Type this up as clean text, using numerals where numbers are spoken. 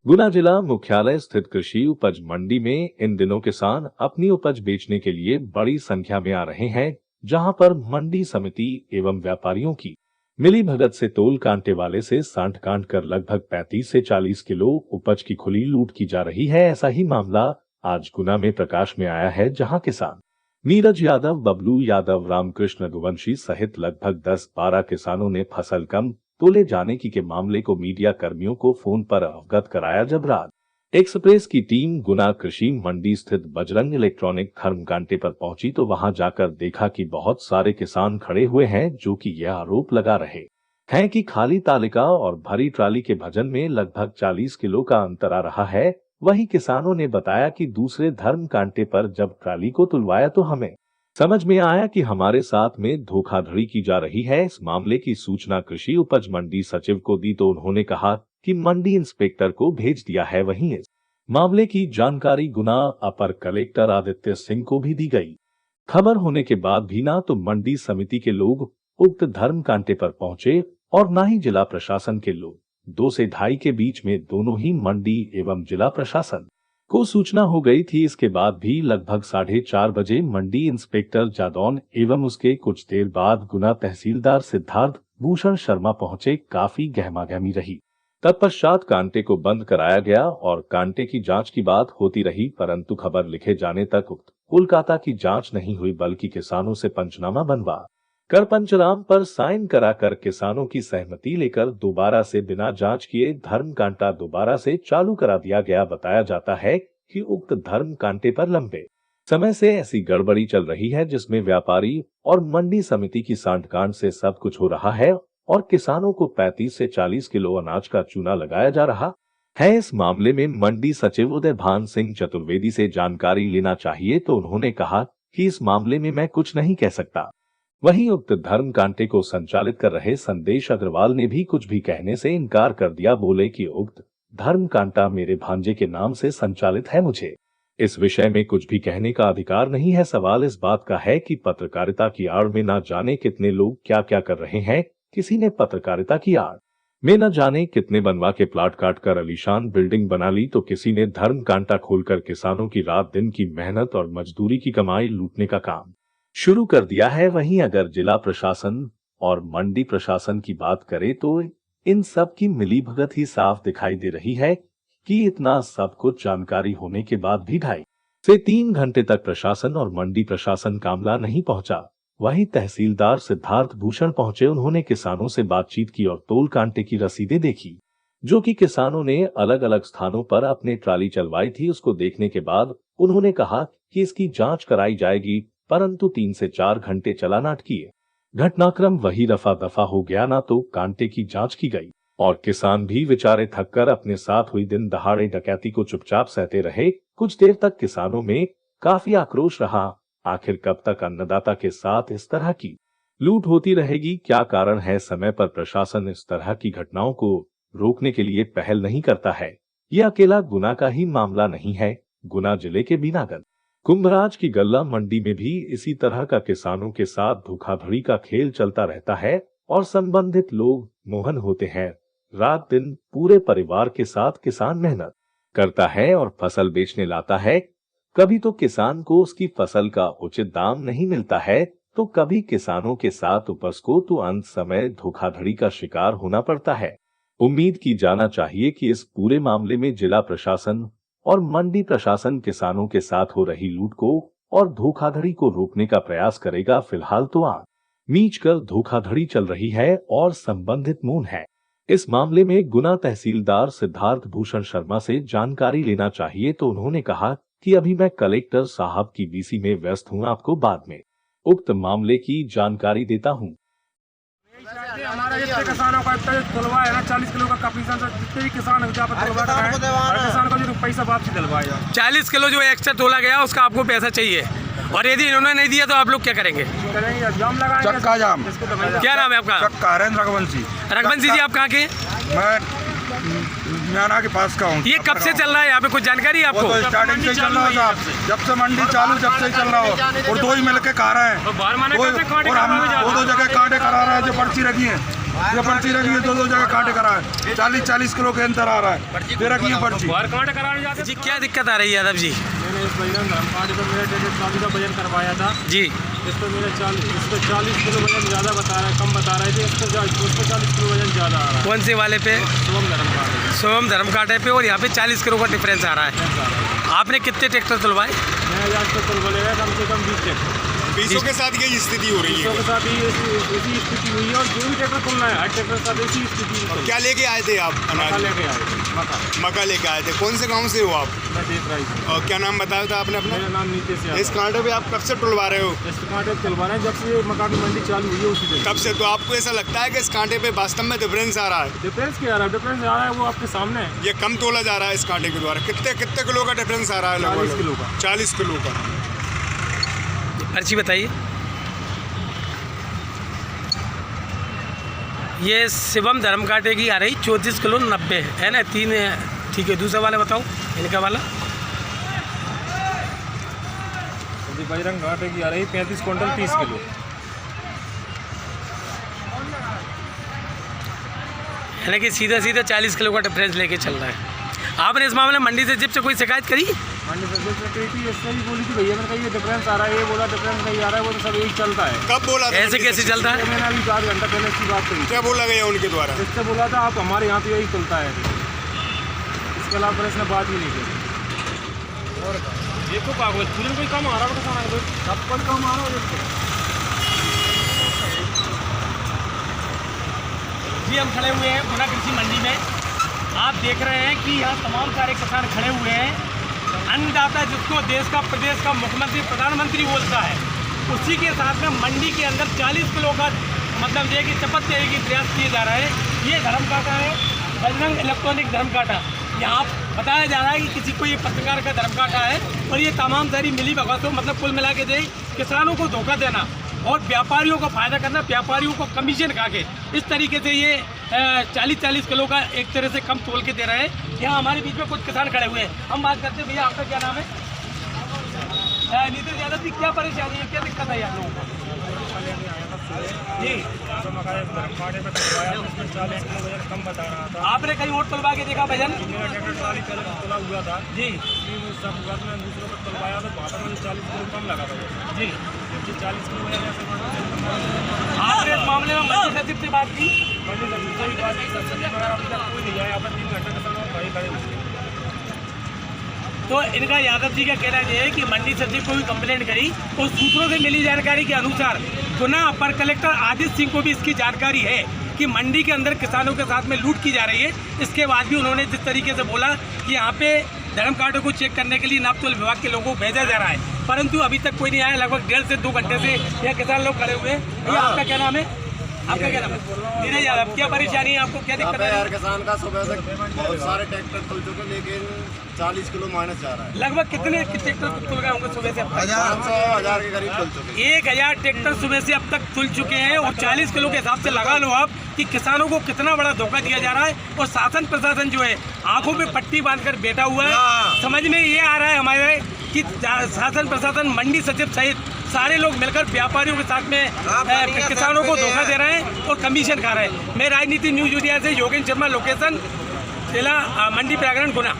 गुना जिला मुख्यालय स्थित कृषि उपज मंडी में इन दिनों किसान अपनी उपज बेचने के लिए बड़ी संख्या में आ रहे हैं, जहां पर मंडी समिति एवं व्यापारियों की मिली भगत से तोल कांटे वाले से सांठ काट कर लगभग 35 से 40 किलो उपज की खुली लूट की जा रही है। ऐसा ही मामला आज गुना में प्रकाश में आया है, जहां किसान नीरज यादव, बबलू यादव, रामकृष्ण रघुवंशी सहित लगभग 10-12 किसानों ने फसल कम तोले जाने के मामले को मीडिया कर्मियों को फोन पर अवगत कराया। जब रात एक्सप्रेस की टीम गुना कृषि मंडी स्थित बजरंग इलेक्ट्रॉनिक धर्म कांटे पर पहुंची तो वहां जाकर देखा कि बहुत सारे किसान खड़े हुए हैं, जो कि यह आरोप लगा रहे हैं कि खाली तालिका और भरी ट्राली के भजन में लगभग 40 किलो का अंतर आ रहा है। वहीं किसानों ने बताया कि दूसरे धर्म कांटे पर जब ट्राली को तुलवाया तो हमें समझ में आया कि हमारे साथ में धोखाधड़ी की जा रही है। इस मामले की सूचना कृषि उपज मंडी सचिव को दी तो उन्होंने कहा कि मंडी इंस्पेक्टर को भेज दिया है। वहीं इस मामले की जानकारी गुना अपर कलेक्टर आदित्य सिंह को भी दी गई। खबर होने के बाद भी ना तो मंडी समिति के लोग उक्त धर्म कांटे पर पहुंचे और न ही जिला प्रशासन के लोग। 2 से 2.5 के बीच में दोनों ही मंडी एवं जिला प्रशासन को सूचना हो गई थी। इसके बाद भी लगभग 4:30 बजे मंडी इंस्पेक्टर जादौन एवं उसके कुछ देर बाद गुना तहसीलदार सिद्धार्थ भूषण शर्मा पहुंचे। काफी गहमागहमी रही। तत्पश्चात कांटे को बंद कराया गया और कांटे की जांच की बात होती रही, परंतु खबर लिखे जाने तक कोलकाता की जांच नहीं हुई, बल्कि किसानों से पंचनामा बनवा कर पंचनाम पर साइन कराकर किसानों की सहमति लेकर दोबारा से बिना जांच किए धर्म कांटा दोबारा से चालू करा दिया गया। बताया जाता है कि उक्त धर्म कांटे पर लंबे समय से ऐसी गड़बड़ी चल रही है, जिसमें व्यापारी और मंडी समिति की सांठगांठ से सब कुछ हो रहा है और किसानों को 35 से 40 किलो अनाज का चूना लगाया जा रहा है। इस मामले में मंडी सचिव उदयभान सिंह चतुर्वेदी से जानकारी लेना चाहिए तो उन्होंने कहा कि इस मामले में मैं कुछ नहीं कह सकता। वहीं उक्त धर्म कांटे को संचालित कर रहे संदेश अग्रवाल ने भी कुछ भी कहने से इनकार कर दिया। बोले कि उक्त धर्म कांटा मेरे भांजे के नाम से संचालित है, मुझे इस विषय में कुछ भी कहने का अधिकार नहीं है। सवाल इस बात का है कि पत्रकारिता की आड़ में न जाने कितने लोग क्या क्या कर रहे हैं। किसी ने पत्रकारिता की आड़ में न जाने कितने बनवा के प्लाट काटकर आलीशान बिल्डिंग बना ली, तो किसी ने धर्म कांटा खोलकर किसानों की रात दिन की मेहनत और मजदूरी की कमाई लूटने का काम शुरू कर दिया है। वहीं अगर जिला प्रशासन और मंडी प्रशासन की बात करें तो इन सब की मिलीभगत ही साफ दिखाई दे रही है कि इतना सब कुछ जानकारी होने के बाद भी 2.5 से 3 घंटे तक प्रशासन और मंडी प्रशासन कामला नहीं पहुंचा। वहीं तहसीलदार सिद्धार्थ भूषण पहुंचे। उन्होंने किसानों से बातचीत की और तोल कांटे की रसीदें देखी, जो कि किसानों ने अलग अलग स्थानों पर अपने ट्राली चलवाई थी। उसको देखने के बाद उन्होंने कहा कि इसकी जांच कराई जाएगी, परंतु 3 से 4 घंटे चला नाटकीय घटनाक्रम वही रफा दफा हो गया। ना तो कांटे की जांच की गई और किसान भी बेचारे थककर अपने साथ हुई दिन दहाड़े डकैती को चुपचाप सहते रहे। कुछ देर तक किसानों में काफी आक्रोश रहा। आखिर कब तक अन्नदाता के साथ इस तरह की लूट होती रहेगी? क्या कारण है समय पर प्रशासन इस तरह की घटनाओं को रोकने के लिए पहल नहीं करता है? यह अकेला गुना का ही मामला नहीं है। गुना जिले के बीनागढ़ कुंभराज की गल्ला मंडी में भी इसी तरह का किसानों के साथ धोखाधड़ी का खेल चलता रहता है और संबंधित लोग मोहन होते हैं। रात दिन पूरे परिवार के साथ किसान मेहनत करता है और फसल बेचने लाता है। कभी तो किसान को उसकी फसल का उचित दाम नहीं मिलता है, तो कभी किसानों के साथ उपज को तो अंत समय धोखाधड़ी का शिकार होना पड़ता है। उम्मीद की जाना चाहिए कि इस पूरे मामले में जिला प्रशासन और मंडी प्रशासन किसानों के साथ हो रही लूट को और धोखाधड़ी को रोकने का प्रयास करेगा। फिलहाल तो आग मीच कर धोखाधड़ी चल रही है और संबंधित मौन है। इस मामले में गुना तहसीलदार सिद्धार्थ भूषण शर्मा से जानकारी लेना चाहिए तो उन्होंने कहा कि अभी मैं कलेक्टर साहब की बीसी में व्यस्त हूं, आपको बाद में उक्त मामले की जानकारी देता हूं। हमारा जितने किसानों का तुलवा है ना 40 किलो का कमीशन से जितने भी किसान है किसान को जो पैसा वापसी दिलवाया 40 किलो जो एक्स्ट्रा तोला गया उसका आपको पैसा चाहिए, और यदि इन्होंने नहीं दिया तो आप लोग क्या करेंगे? जाम लगाएंगे। चक्का जाम। क्या नाम है आपका? रघुवंशी। रघुवंशी जी, आप कहाँ के? मैं म्याना के पास का हूँ। ये कब से चल रहा है यहाँ पे, कुछ जानकारी है आपको? तो स्टार्टिंग से चल रहा था, जब से मंडी चालू जब से चल रहा हो, और 2 ही मिलके खा रहे हैं। और हम 2 जगह कांटे करा रहे हैं जो पर्ची रखी है, ये पर्ची रखी है, 2 जगह काटे करा है, 40 किलो के अंतर आ रहा है, ये रखी है पर्ची। बाहर कांटे कराने जाते जी क्या दिक्कत आ रही है यादव जी? मैंने इस बजरंग धर्म कांटे पर मेरा 1.5 ट्रॉली का वजन करवाया था। जी इस पर मेरा 40 किलो वजन ज़्यादा बता रहा है, कम बता रहे थे। इस पर 40 किलो वजन ज़्यादा आ रहा है। कौन से वाले पे? शुभम धर्म कांटे। सोम धर्म कांटे पे, और यहाँ पे 40 किलो का डिफरेंस आ रहा है। आपने कितने ट्रैक्टर तुलवाए? मैं आज तक तो बोलेगा कम से कम 20 ट्रैक्टर। 20 के साथ यही स्थिति हो रही है। 20 के साथ ही ऐसी स्थिति हुई है, और जो भी ट्रैक्टर खुलना है हर ट्रैक्टर के साथ ऐसी स्थिति। क्या लेके आए थे आप? मक्का अनाज लेके आए, मक्का लेके आए थे। कौन से गांव से हो आप? मैं देख रहा हूँ। और क्या नाम बताया था आपने अपना? मेरा नाम नीतीश यादव। इस कांटे पे आप कब से टुलवा रहे हो? इस कांटे तुलवा रहे हैं जब से मक्का की मंडी चालू हुई है उसी दिन। कब से? तो आपको ऐसा लगता है कि इस कांटे पे वास्तव में डिफरेंस आ रहा है? डिफरेंस क्या आ रहा है? डिफरेंस आ रहा है वो आपके सामने है। ये कम तोला जा रहा है इस कांटे के द्वारा। कितने किलो का डिफरेंस आ रहा है? 40 किलो का। 40 किलो का। पर्ची बताइए। ये शिवम धर्म कांटे की आ रही 34 किलो 90 है ना? 3 ठीक है। दूसरा वाला बताओ, इनका वाला। जी बजरंग घाटे की आ रही 35 क्विंटल 30 किलो। यानी कि सीधा 40 किलो का डिफरेंस लेके चल रहा है। आपने इस मामले में मंडी से जिप से कोई शिकायत करी? मंडी से इससे भी बोली थी भैया, मैंने कहा ये डिफरेंस आ रहा है, ये बोला डिफरेंस नहीं आ रहा है, वो तो सब यही चलता है। कब बोला था? ऐसे कैसे चलता है? मैंने अभी 4 घंटा पहले इसकी बात करी। क्या बोला गया उनके द्वारा? इससे बोला था आप हमारे यहाँ पे यही चलता है, इसके अलावा पुलिस ने बात ही नहीं करी। और देखो कागज पूरे कोई कम आ रहा है, सब पर कम आ रहा है। जी हम खड़े हुए हैं गुना कृषि मंडी में। आप देख रहे हैं कि यहाँ तमाम सारे किसान खड़े हुए हैं। अन्नदाता जिसको देश का प्रदेश का मुख्यमंत्री प्रधानमंत्री बोलता है, उसी के साथ में मंडी के अंदर 40 किलो का मतलब ये कि शपथ देने की प्रयास किए जा रहा है। ये धर्म कांटा है, बजरंग इलेक्ट्रॉनिक धर्म कांटा। यहाँ बताया जा रहा है कि किसी को ये पत्रकार का धर्म कांटा है, और ये तमाम सारी मिली भगतों मतलब कुल मिला के दे किसानों को धोखा देना और व्यापारियों को फायदा करना, व्यापारियों को कमीशन खा के इस तरीके से ये 40 किलो का एक तरह से कम तोल के दे रहे हैं। यहाँ हमारे बीच में कुछ किसान खड़े हुए हैं, हम बात करते हैं। भैया आपका क्या नाम है? नीतीश यादव जी, क्या परेशानी है, क्या दिक्कत है आप लोगों को? जी कम बता रहा था। आपने कहीं वोट तुलवा के देखा वजन? मेरा ट्रैक्टर 40 किलो तुला हुआ था जी सब हुआ, तो मैंने दूसरों को तुलवाया तो वहाँ पर मुझे 40 किलो कम लगा था जी। क्योंकि 40 किलो वजह से आपने इस मामले में मंडी सचिव से बात की? मंडी से दूसरी बात अभी तक कोई नहीं आया। यहाँ पर 3 घंटे के समय खड़े खड़े हुए। तो इनका यादव जी का कहना यह है कि मंडी सचिव को भी कंप्लेंट करी, और सूत्रों से मिली जानकारी के अनुसार गुना अपर कलेक्टर आदित्य सिंह को भी इसकी जानकारी है कि मंडी के अंदर किसानों के साथ में लूट की जा रही है। इसके बाद भी उन्होंने जिस तरीके से बोला कि यहाँ पे धर्म कांटों को चेक करने के लिए नापतोल विभाग के लोगों को भेजा जा रहा है, परंतु अभी तक कोई नहीं आया। लगभग 1.5 से 2 घंटे से यह किसान लोग खड़े हुए हैं। भैया आपका क्या नाम है? आपका क्या नाम है? नीरज यादव। क्या परेशानी है आपको, क्या दिक्कत है? यार किसान का सुबह से बहुत सारे ट्रैक्टर खुल चुके, लेकिन 40 किलो माइनस जा रहा है। लगभग कितने ट्रैक्टर खुल गए होंगे सुबह से? 500,000 के करीब खुल चुके। 1000 ट्रैक्टर सुबह से अब तक खुल चुके हैं, और 40 किलो के हिसाब से लगा लो आप कि किसानों को कितना बड़ा धोखा दिया जा रहा है। और शासन प्रशासन जो है आंखों पे पट्टी बांधकर बैठा हुआ है। समझ में ये आ रहा है हमारे कि शासन प्रशासन मंडी सचिव सहित सारे लोग मिलकर व्यापारियों के साथ में किसानों को धोखा दे रहे हैं और कमीशन खा रहे हैं। मैं राजनीति न्यूज मीडिया से योगेंद्र शर्मा, लोकेशन जिला मंडी प्रांगण गुना।